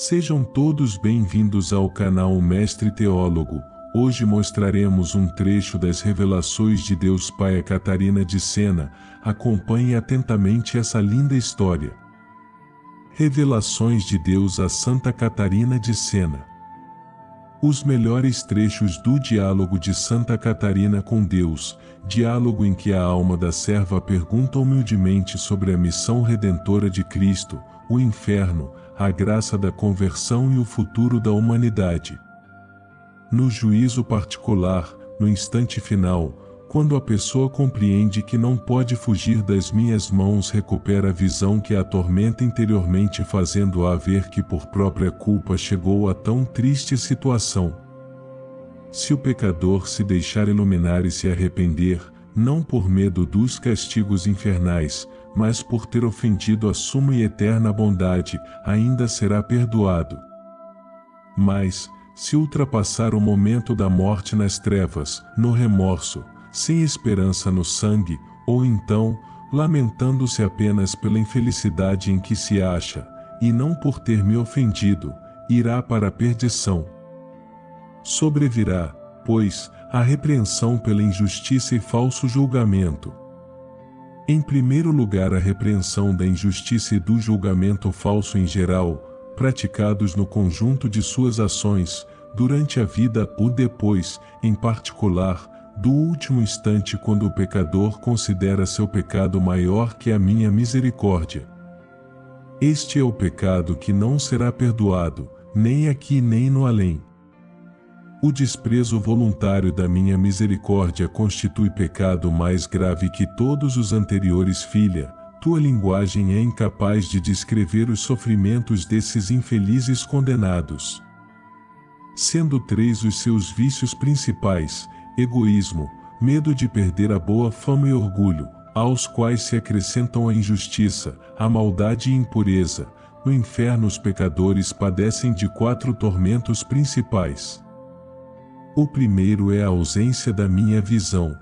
Sejam todos bem-vindos ao canal Mestre Teólogo. Hoje mostraremos um trecho das revelações de Deus Pai a Catarina de Sena. Acompanhe atentamente essa linda história. Revelações de Deus a Santa Catarina de Sena. Os melhores trechos do diálogo de Santa Catarina com Deus, diálogo em que a alma da serva pergunta humildemente sobre a missão redentora de Cristo, o inferno, a graça da conversão e o futuro da humanidade. No juízo particular, no instante final, quando a pessoa compreende que não pode fugir das minhas mãos, recupera a visão que a atormenta interiormente, fazendo-a ver que por própria culpa chegou a tão triste situação. Se o pecador se deixar iluminar e se arrepender, não por medo dos castigos infernais, mas por ter ofendido a suma e eterna bondade, ainda será perdoado. Mas, se ultrapassar o momento da morte nas trevas, no remorso, sem esperança no sangue, ou então, lamentando-se apenas pela infelicidade em que se acha, e não por ter me ofendido, irá para a perdição. Sobrevirá, pois, a repreensão pela injustiça e falso julgamento. Em primeiro lugar, a repreensão da injustiça e do julgamento falso em geral, praticados no conjunto de suas ações, durante a vida ou depois, em particular, do último instante quando o pecador considera seu pecado maior que a minha misericórdia. Este é o pecado que não será perdoado, nem aqui nem no além. O desprezo voluntário da minha misericórdia constitui pecado mais grave que todos os anteriores. Filha, tua linguagem é incapaz de descrever os sofrimentos desses infelizes condenados. Sendo três os seus vícios principais: egoísmo, medo de perder a boa fama e orgulho, aos quais se acrescentam a injustiça, a maldade e impureza, no inferno os pecadores padecem de 4 tormentos principais. O primeiro é a ausência da minha visão.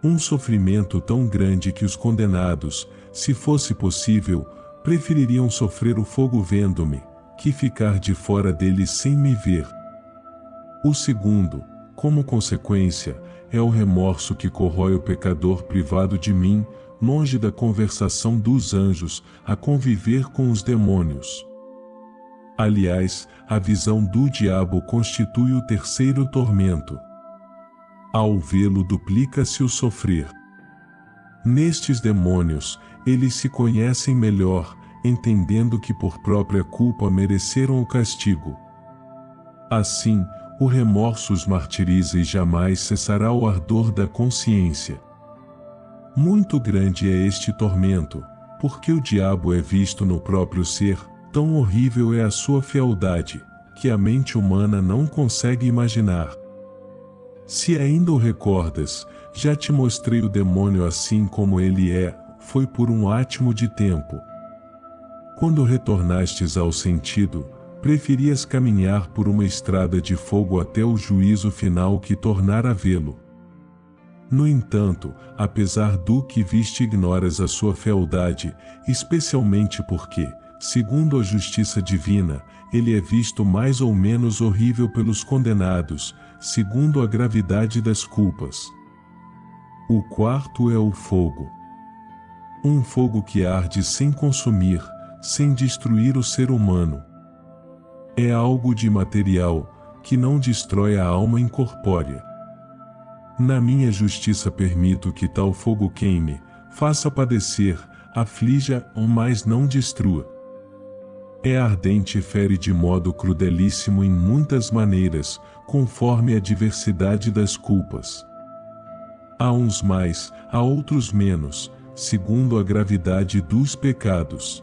Um sofrimento tão grande que os condenados, se fosse possível, prefeririam sofrer o fogo vendo-me, que ficar de fora dele sem me ver. O segundo, como consequência, é o remorso que corrói o pecador privado de mim, longe da conversação dos anjos, a conviver com os demônios. Aliás, a visão do diabo constitui o terceiro tormento. Ao vê-lo duplica-se o sofrer. Nestes demônios, eles se conhecem melhor, entendendo que por própria culpa mereceram o castigo. Assim, o remorso os martiriza e jamais cessará o ardor da consciência. Muito grande é este tormento, porque o diabo é visto no próprio ser. Tão horrível é a sua fealdade, que a mente humana não consegue imaginar. Se ainda o recordas, já te mostrei o demônio assim como ele é, foi por um átimo de tempo. Quando retornastes ao sentido, preferias caminhar por uma estrada de fogo até o juízo final que tornar a vê-lo. No entanto, apesar do que viste, ignoras a sua fealdade, especialmente porque, segundo a justiça divina, ele é visto mais ou menos horrível pelos condenados, segundo a gravidade das culpas. O quarto é o fogo. Um fogo que arde sem consumir, sem destruir o ser humano. É algo de material, que não destrói a alma incorpórea. Na minha justiça permito que tal fogo queime, faça padecer, aflija, mas não destrua. É ardente e fere de modo crudelíssimo em muitas maneiras, conforme a diversidade das culpas. Há uns mais, há outros menos, segundo a gravidade dos pecados.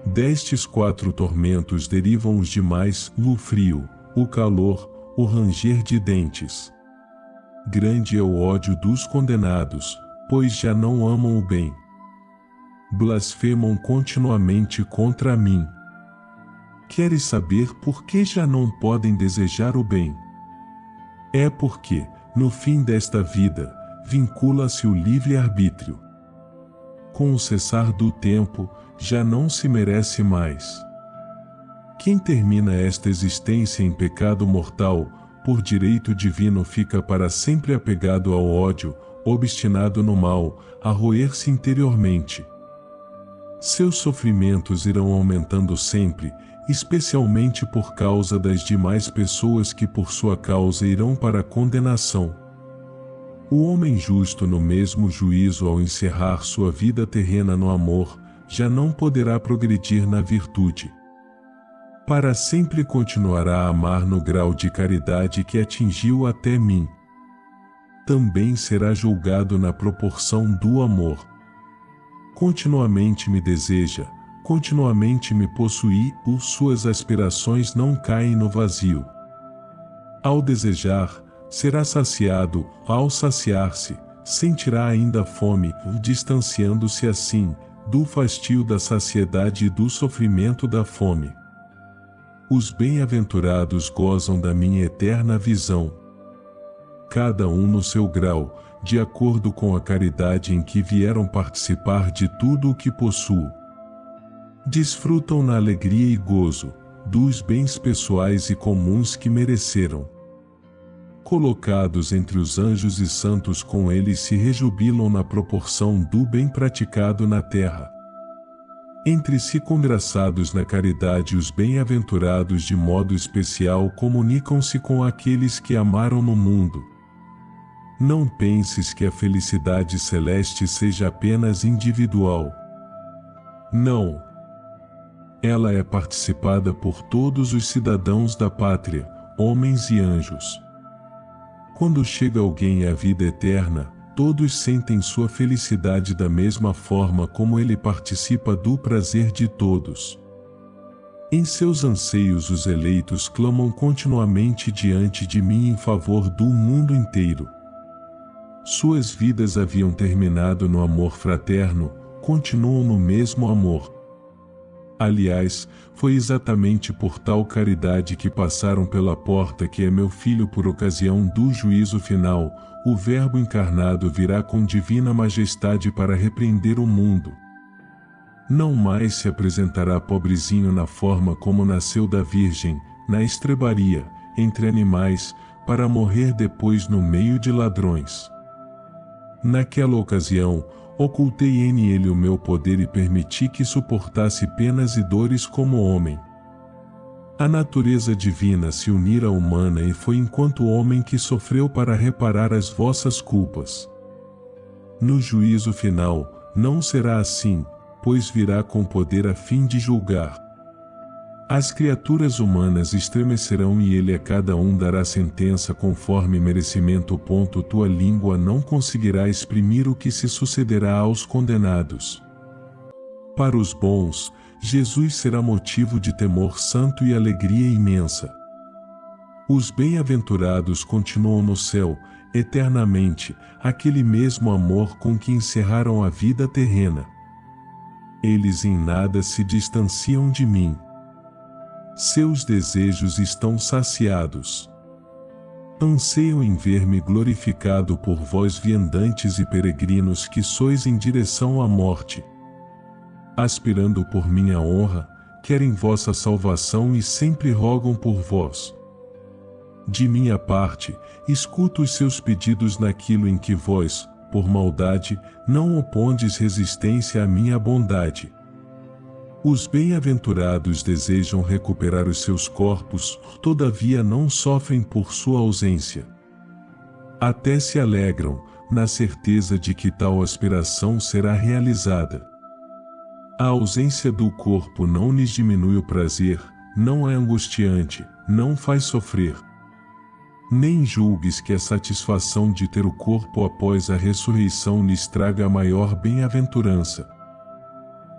Destes 4 tormentos derivam os demais: o frio, o calor, o ranger de dentes. Grande é o ódio dos condenados, pois já não amam o bem. Blasfemam continuamente contra mim. Queres saber por que já não podem desejar o bem? É porque, no fim desta vida, vincula-se o livre-arbítrio. Com o cessar do tempo, já não se merece mais. Quem termina esta existência em pecado mortal, por direito divino fica para sempre apegado ao ódio, obstinado no mal, a roer-se interiormente. Seus sofrimentos irão aumentando sempre, especialmente por causa das demais pessoas que por sua causa irão para a condenação. O homem justo no mesmo juízo ao encerrar sua vida terrena no amor, já não poderá progredir na virtude. Para sempre continuará a amar no grau de caridade que atingiu até mim. Também será julgado na proporção do amor. Continuamente me deseja, continuamente me possui, suas aspirações não caem no vazio. Ao desejar, será saciado, ao saciar-se, sentirá ainda fome, distanciando-se assim, do fastio da saciedade e do sofrimento da fome. Os bem-aventurados gozam da minha eterna visão. Cada um no seu grau, de acordo com a caridade em que vieram participar de tudo o que possuo. Desfrutam na alegria e gozo, dos bens pessoais e comuns que mereceram. Colocados entre os anjos e santos com eles se rejubilam na proporção do bem praticado na terra. Entre si congraçados na caridade os bem-aventurados de modo especial comunicam-se com aqueles que amaram no mundo. Não penses que a felicidade celeste seja apenas individual. Não. Ela é participada por todos os cidadãos da pátria, homens e anjos. Quando chega alguém à vida eterna, todos sentem sua felicidade da mesma forma como ele participa do prazer de todos. Em seus anseios os eleitos clamam continuamente diante de mim em favor do mundo inteiro. Suas vidas haviam terminado no amor fraterno, continuam no mesmo amor. Aliás, foi exatamente por tal caridade que passaram pela porta que é meu filho por ocasião do juízo final. O Verbo encarnado virá com divina majestade para repreender o mundo. Não mais se apresentará pobrezinho na forma como nasceu da Virgem, na estrebaria, entre animais, para morrer depois no meio de ladrões. Naquela ocasião, ocultei nele o meu poder e permiti que suportasse penas e dores como homem. A natureza divina se unira à humana e foi enquanto homem que sofreu para reparar as vossas culpas. No juízo final, não será assim, pois virá com poder a fim de julgar. As criaturas humanas estremecerão e ele a cada um dará sentença conforme merecimento. Tua língua não conseguirá exprimir o que se sucederá aos condenados. Para os bons, Jesus será motivo de temor santo e alegria imensa. Os bem-aventurados continuam no céu, eternamente, aquele mesmo amor com que encerraram a vida terrena. Eles em nada se distanciam de mim. Seus desejos estão saciados. Anseiam em ver-me glorificado por vós viandantes e peregrinos que sois em direção à morte. Aspirando por minha honra, querem vossa salvação e sempre rogam por vós. De minha parte, escuto os seus pedidos naquilo em que vós, por maldade, não opondes resistência à minha bondade. Os bem-aventurados desejam recuperar os seus corpos, todavia não sofrem por sua ausência. Até se alegram, na certeza de que tal aspiração será realizada. A ausência do corpo não lhes diminui o prazer, não é angustiante, não faz sofrer. Nem julgues que a satisfação de ter o corpo após a ressurreição lhes traga a maior bem-aventurança.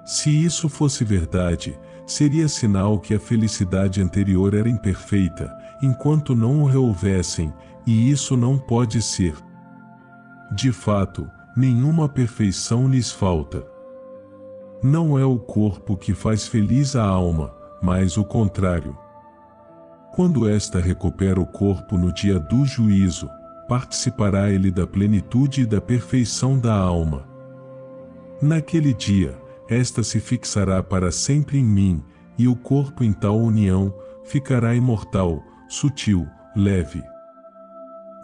Se isso fosse verdade, seria sinal que a felicidade anterior era imperfeita, enquanto não o rehouvessem, e isso não pode ser. De fato, nenhuma perfeição lhes falta. Não é o corpo que faz feliz a alma, mas o contrário. Quando esta recupera o corpo no dia do juízo, participará ele da plenitude e da perfeição da alma. Naquele dia, esta se fixará para sempre em mim, e o corpo em tal união ficará imortal, sutil, leve.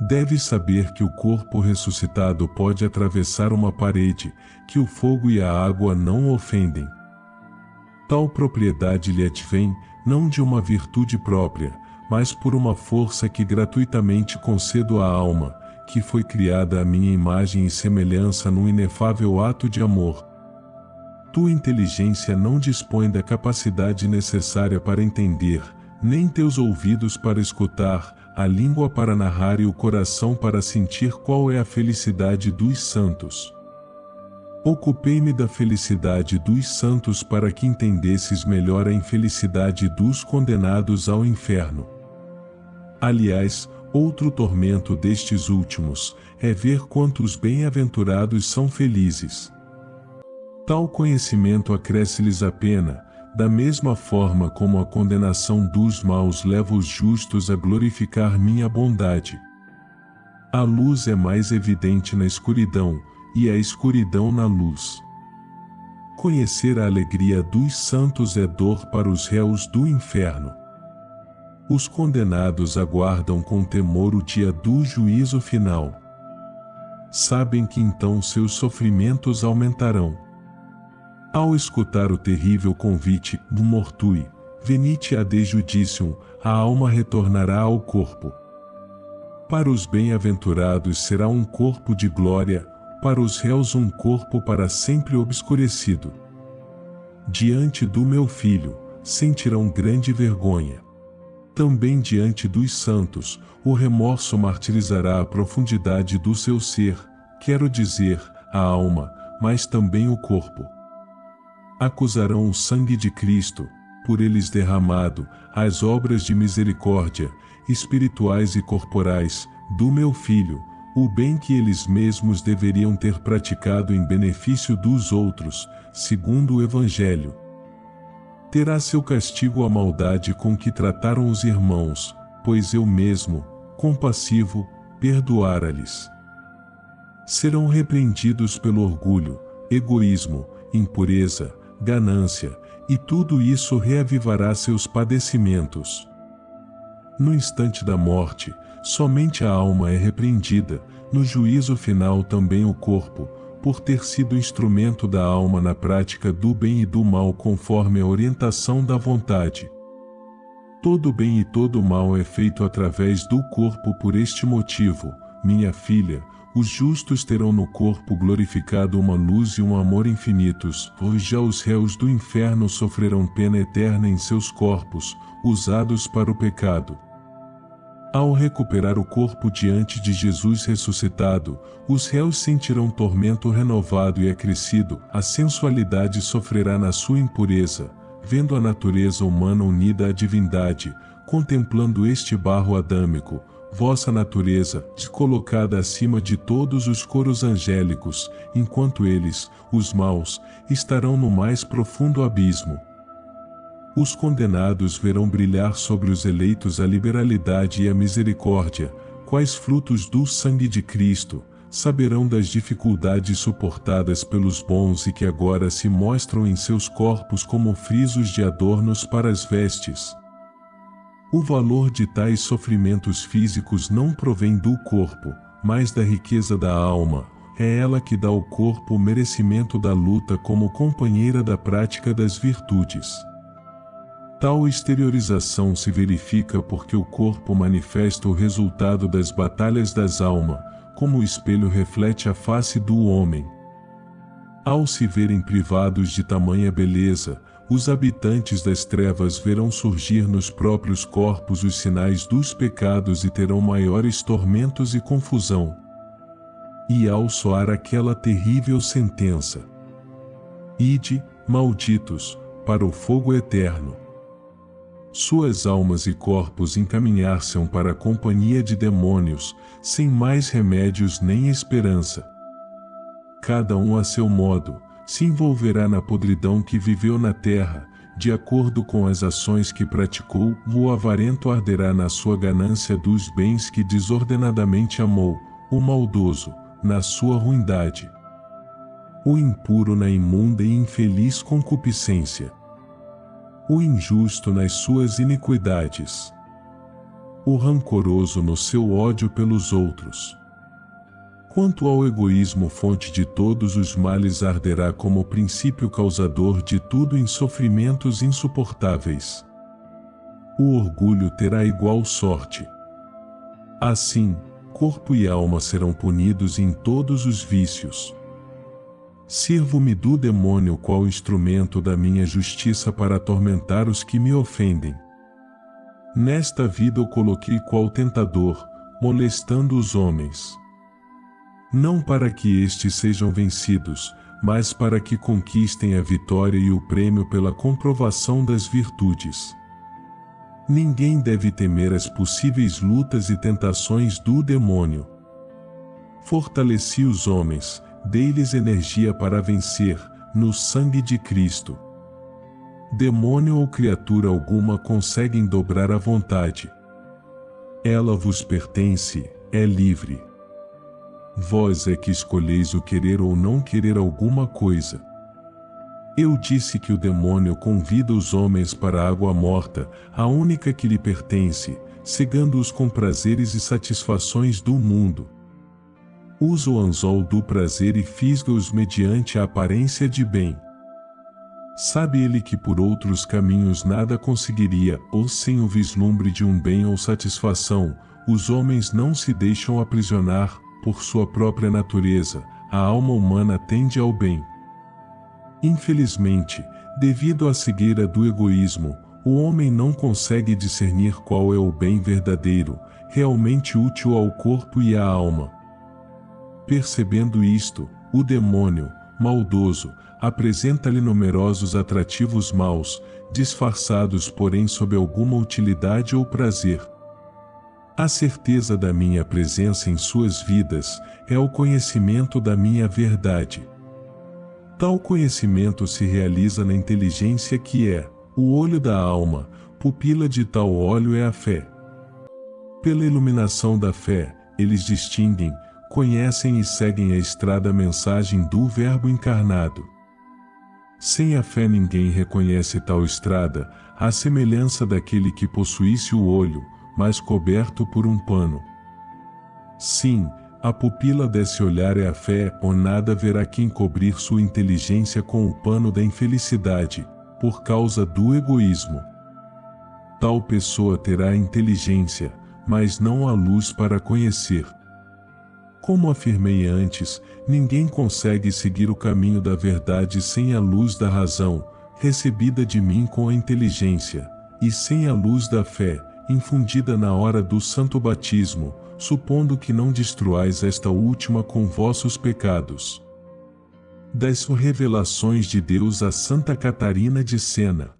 Deve saber que o corpo ressuscitado pode atravessar uma parede, que o fogo e a água não ofendem. Tal propriedade lhe advém, não de uma virtude própria, mas por uma força que gratuitamente concedo à alma, que foi criada à minha imagem e semelhança num inefável ato de amor. Tua inteligência não dispõe da capacidade necessária para entender, nem teus ouvidos para escutar, a língua para narrar e o coração para sentir qual é a felicidade dos santos. Ocupei-me da felicidade dos santos para que entendesses melhor a infelicidade dos condenados ao inferno. Aliás, outro tormento destes últimos é ver quantos bem-aventurados são felizes. Tal conhecimento acresce-lhes a pena, da mesma forma como a condenação dos maus leva os justos a glorificar minha bondade. A luz é mais evidente na escuridão, e a escuridão na luz. Conhecer a alegria dos santos é dor para os réus do inferno. Os condenados aguardam com temor o dia do juízo final. Sabem que então seus sofrimentos aumentarão. Ao escutar o terrível convite do mortui, venite ad judicium, a alma retornará ao corpo. Para os bem-aventurados será um corpo de glória, para os réus um corpo para sempre obscurecido. Diante do meu filho, sentirão grande vergonha. Também diante dos santos, o remorso martirizará a profundidade do seu ser, quero dizer, a alma, mas também o corpo. Acusarão o sangue de Cristo, por eles derramado, as obras de misericórdia, espirituais e corporais, do meu filho, o bem que eles mesmos deveriam ter praticado em benefício dos outros, segundo o Evangelho. Terá seu castigo a maldade com que trataram os irmãos, pois eu mesmo, compassivo, perdoara-lhes. Serão repreendidos pelo orgulho, egoísmo, impureza, ganância, e tudo isso reavivará seus padecimentos. No instante da morte, somente a alma é repreendida, no juízo final também o corpo, por ter sido instrumento da alma na prática do bem e do mal conforme a orientação da vontade. Todo bem e todo mal é feito através do corpo por este motivo, minha filha, os justos terão no corpo glorificado uma luz e um amor infinitos, pois já os réus do inferno sofrerão pena eterna em seus corpos, usados para o pecado. Ao recuperar o corpo diante de Jesus ressuscitado, os réus sentirão tormento renovado e acrescido, a sensualidade sofrerá na sua impureza, vendo a natureza humana unida à divindade, contemplando este barro adâmico, vossa natureza, colocada acima de todos os coros angélicos, enquanto eles, os maus, estarão no mais profundo abismo. Os condenados verão brilhar sobre os eleitos a liberalidade e a misericórdia, quais frutos do sangue de Cristo, saberão das dificuldades suportadas pelos bons e que agora se mostram em seus corpos como frisos de adornos para as vestes. O valor de tais sofrimentos físicos não provém do corpo, mas da riqueza da alma. É ela que dá ao corpo o merecimento da luta como companheira da prática das virtudes. Tal exteriorização se verifica porque o corpo manifesta o resultado das batalhas das almas, como o espelho reflete a face do homem. Ao se verem privados de tamanha beleza, os habitantes das trevas verão surgir nos próprios corpos os sinais dos pecados e terão maiores tormentos e confusão. E ao soar aquela terrível sentença: Ide, malditos, para o fogo eterno. Suas almas e corpos encaminhar-se-ão para a companhia de demônios, sem mais remédios nem esperança. Cada um a seu modo, se envolverá na podridão que viveu na terra, de acordo com as ações que praticou, o avarento arderá na sua ganância dos bens que desordenadamente amou, o maldoso, na sua ruindade. O impuro na imunda e infeliz concupiscência. o injusto nas suas iniquidades, o rancoroso no seu ódio pelos outros. Quanto ao egoísmo, fonte de todos os males, arderá como princípio causador de tudo em sofrimentos insuportáveis. O orgulho terá igual sorte. Assim, corpo e alma serão punidos em todos os vícios. Sirvo-me do demônio qual instrumento da minha justiça para atormentar os que me ofendem. Nesta vida o coloquei qual tentador, molestando os homens. Não para que estes sejam vencidos, mas para que conquistem a vitória e o prêmio pela comprovação das virtudes. Ninguém deve temer as possíveis lutas e tentações do demônio. Fortaleci os homens, dei-lhes energia para vencer, no sangue de Cristo. Demônio ou criatura alguma conseguem dobrar a vontade. Ela vos pertence, é livre. Vós é que escolheis o querer ou não querer alguma coisa. Eu disse que o demônio convida os homens para a água morta, a única que lhe pertence, cegando-os com prazeres e satisfações do mundo. Usa o anzol do prazer e fisga-os mediante a aparência de bem. Sabe ele que por outros caminhos nada conseguiria, ou sem o vislumbre de um bem ou satisfação, os homens não se deixam aprisionar, por sua própria natureza, a alma humana tende ao bem. Infelizmente, devido à cegueira do egoísmo, o homem não consegue discernir qual é o bem verdadeiro, realmente útil ao corpo e à alma. Percebendo isto, o demônio, maldoso, apresenta-lhe numerosos atrativos maus, disfarçados porém sob alguma utilidade ou prazer. A certeza da minha presença em suas vidas é o conhecimento da minha verdade. Tal conhecimento se realiza na inteligência que é o olho da alma, pupila de tal olho é a fé. Pela iluminação da fé, eles distinguem, conhecem e seguem a estrada mensagem do Verbo encarnado. Sem a fé ninguém reconhece tal estrada, à semelhança daquele que possuísse o olho, mas coberto por um pano. Sim, a pupila desse olhar é a fé, ou nada verá quem cobrir sua inteligência com o pano da infelicidade, por causa do egoísmo. Tal pessoa terá a inteligência, mas não a luz para conhecer. Como afirmei antes, ninguém consegue seguir o caminho da verdade sem a luz da razão, recebida de mim com a inteligência, e sem a luz da fé, infundida na hora do santo batismo, supondo que não destruais esta última com vossos pecados. Das revelações de Deus a Santa Catarina de Sena.